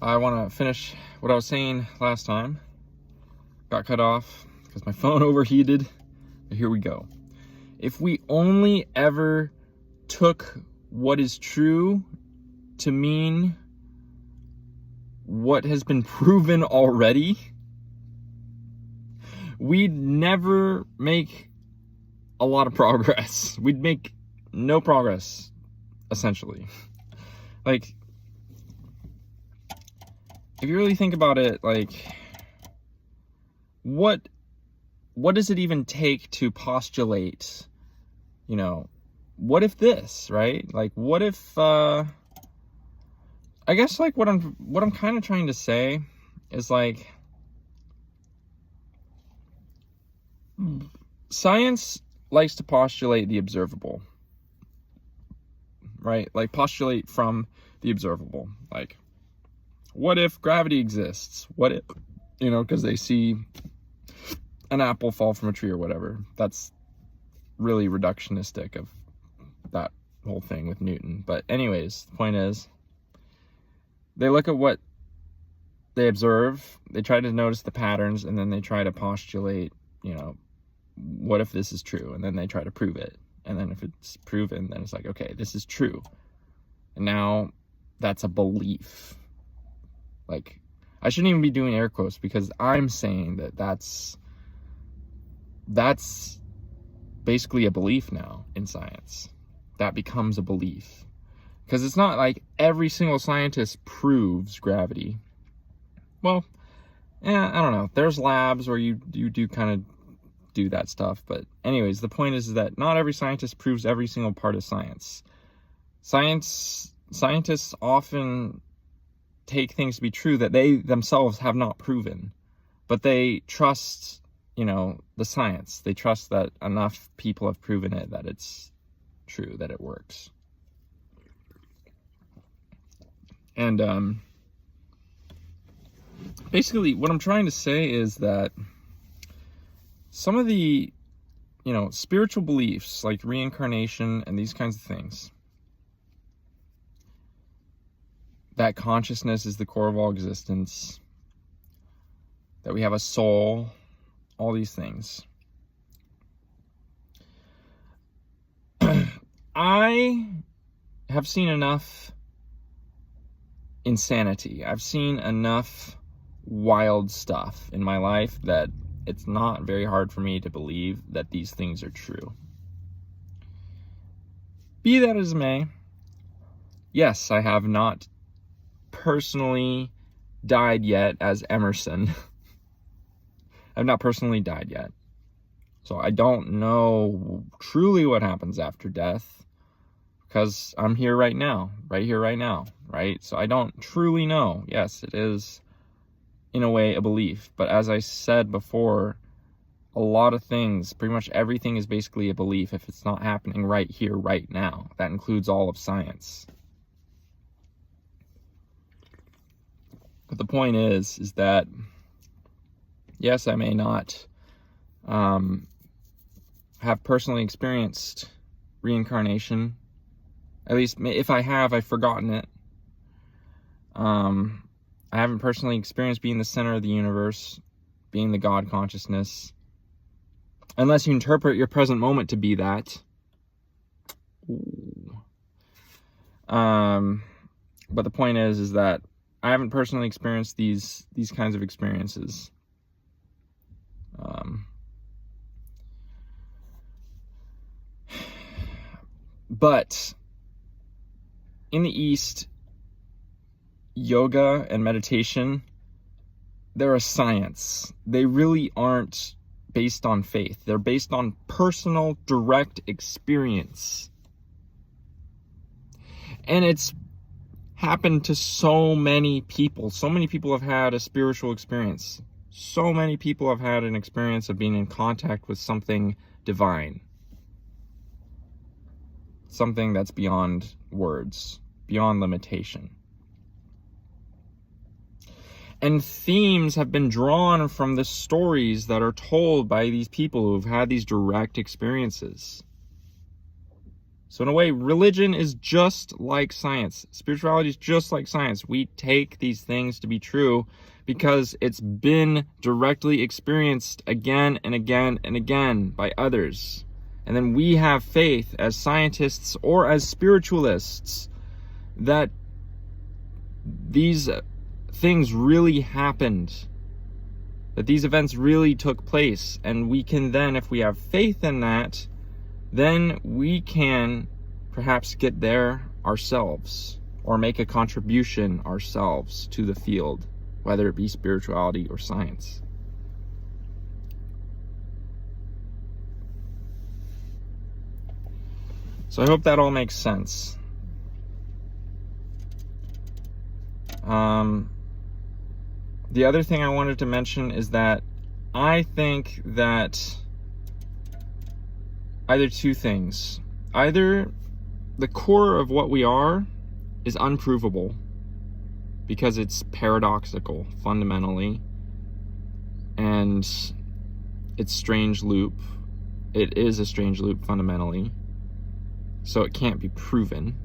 I want to finish what I was saying last time. Got cut off because my phone overheated. But here we go. If we only ever took what is true to mean what has been proven already, we'd never make a lot of progress. We'd make no progress, essentially. Like, if you really think about it, like, what does it even take to postulate, what if this, right? Like, what if, I guess, like, what I'm kind of trying to say is, like, science likes to postulate the observable, right? Like, postulate from the observable. Like, what if gravity exists? What if, because they see an apple fall from a tree or whatever. That's really reductionistic of that whole thing with Newton. But anyways, the point is, they look at what they observe, they try to notice the patterns, and then they try to postulate, what if this is true? And then they try to prove it. And then if it's proven, then it's like, okay, this is true. And now that's a belief. Like, I shouldn't even be doing air quotes because I'm saying that that's basically a belief now in science. That becomes a belief. Because it's not like every single scientist proves gravity. Well, I don't know. There's labs where you do kind of do that stuff. But anyways, the point is that not every scientist proves every single part of science. Scientists often take things to be true that they themselves have not proven. But they trust, the science. They trust that enough people have proven it, that it's true, that it works. And basically what I'm trying to say is that some of the, spiritual beliefs like reincarnation and these kinds of things, that consciousness is the core of all existence, that we have a soul, all these things. I have seen enough insanity. I've seen enough wild stuff in my life that it's not very hard for me to believe that these things are true. Be that as may, yes, I have not personally died yet as Emerson. I've not personally died yet. So I don't know truly what happens after death because I'm here right now, right? So I don't truly know. Yes, it is in a way a belief. But as I said before, a lot of things, pretty much everything is basically a belief if it's not happening right here, right now. That includes all of science. But the point is that, yes, I may not have personally experienced reincarnation. At least if I have, I've forgotten it. I haven't personally experienced being the center of the universe, being the God consciousness. Unless you interpret your present moment to be that. But the point is that I haven't personally experienced these kinds of experiences. But in the East, yoga and meditation, they're a science. They really aren't based on faith. They're based on personal, direct experience. And it's happened to so many people. So many people have had a spiritual experience. So many people have had an experience of being in contact with something divine. Something that's beyond words, beyond limitation. And themes have been drawn from the stories that are told by these people who've had these direct experiences. So in a way, religion is just like science. Spirituality is just like science. We take these things to be true because it's been directly experienced again and again and again by others. And then we have faith as scientists or as spiritualists that these things really happened, that these events really took place. And we can then, if we have faith in that, then we can perhaps get there ourselves or make a contribution ourselves to the field, whether it be spirituality or science. So I hope that all makes sense. The other thing I wanted to mention is that I think that either two things. Either the core of what we are is unprovable because it's paradoxical fundamentally, and it's strange loop. It is a strange loop fundamentally, so it can't be proven.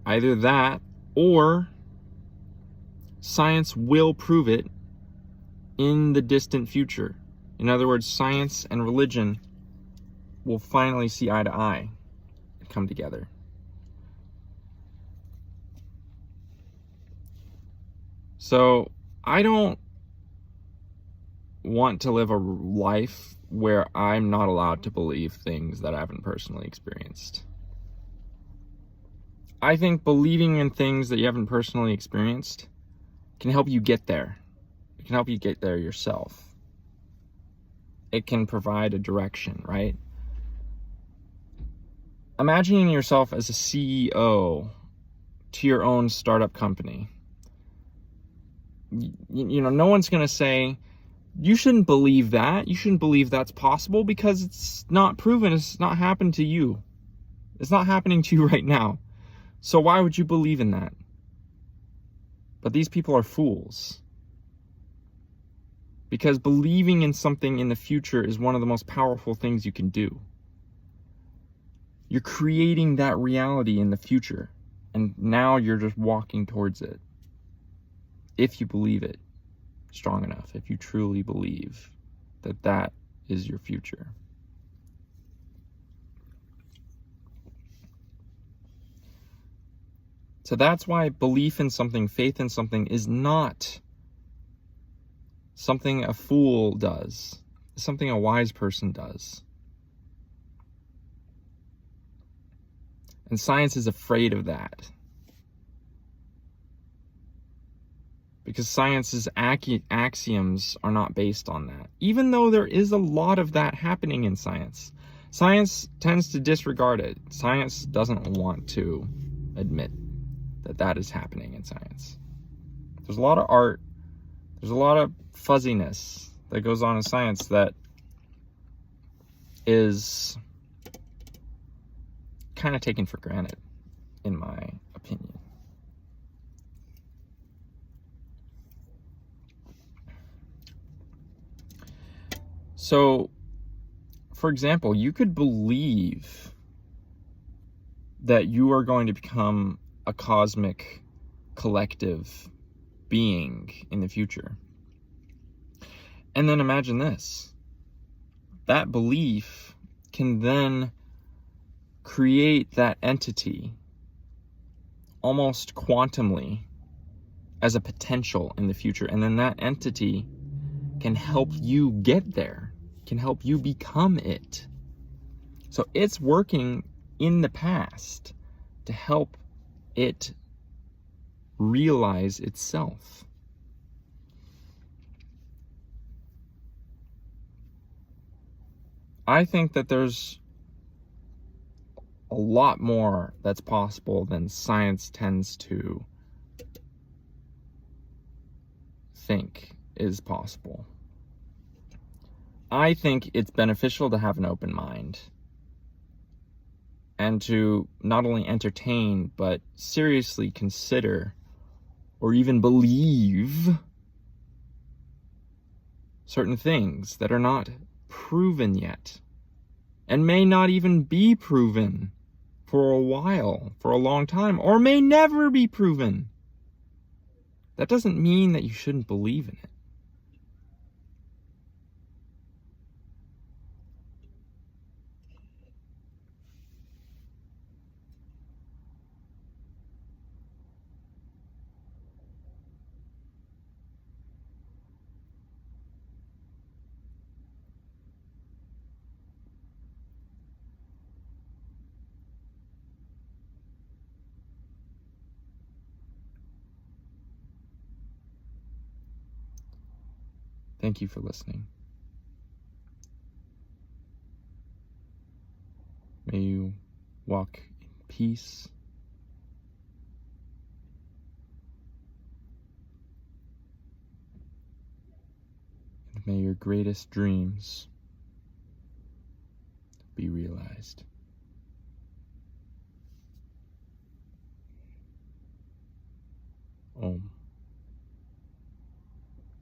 Either that, or science will prove it in the distant future. In other words, science and religion will finally see eye to eye and come together. So I don't want to live a life where I'm not allowed to believe things that I haven't personally experienced. I think believing in things that you haven't personally experienced can help you get there. It can help you get there yourself. It can provide a direction, right? Imagining yourself as a CEO to your own startup company. You know, no one's going to say, you shouldn't believe that. You shouldn't believe that's possible because it's not proven. It's not happened to you. It's not happening to you right now. So why would you believe in that? But these people are fools. Because believing in something in the future is one of the most powerful things you can do. You're creating that reality in the future, and now you're just walking towards it. If you believe it strong enough, if you truly believe that that is your future. So that's why belief in something, faith in something, is not something a fool does. It's something a wise person does. And science is afraid of that. Because science's axioms are not based on that. Even though there is a lot of that happening in science. Science tends to disregard it. Science doesn't want to admit that that is happening in science. There's a lot of art, there's a lot of fuzziness that goes on in science that is kind of taken for granted, in my opinion. So, for example, you could believe that you are going to become a cosmic collective being in the future. And then imagine this. That belief can then create that entity almost quantumly as a potential in the future. And then that entity can help you get there, can help you become it. So it's working in the past to help it realize itself. I think that there's a lot more that's possible than science tends to think is possible. I think it's beneficial to have an open mind and to not only entertain, but seriously consider or even believe certain things that are not proven yet, and may not even be proven for a while, for a long time, or may never be proven. That doesn't mean that you shouldn't believe in it. Thank you for listening. May you walk in peace. And may your greatest dreams be realized.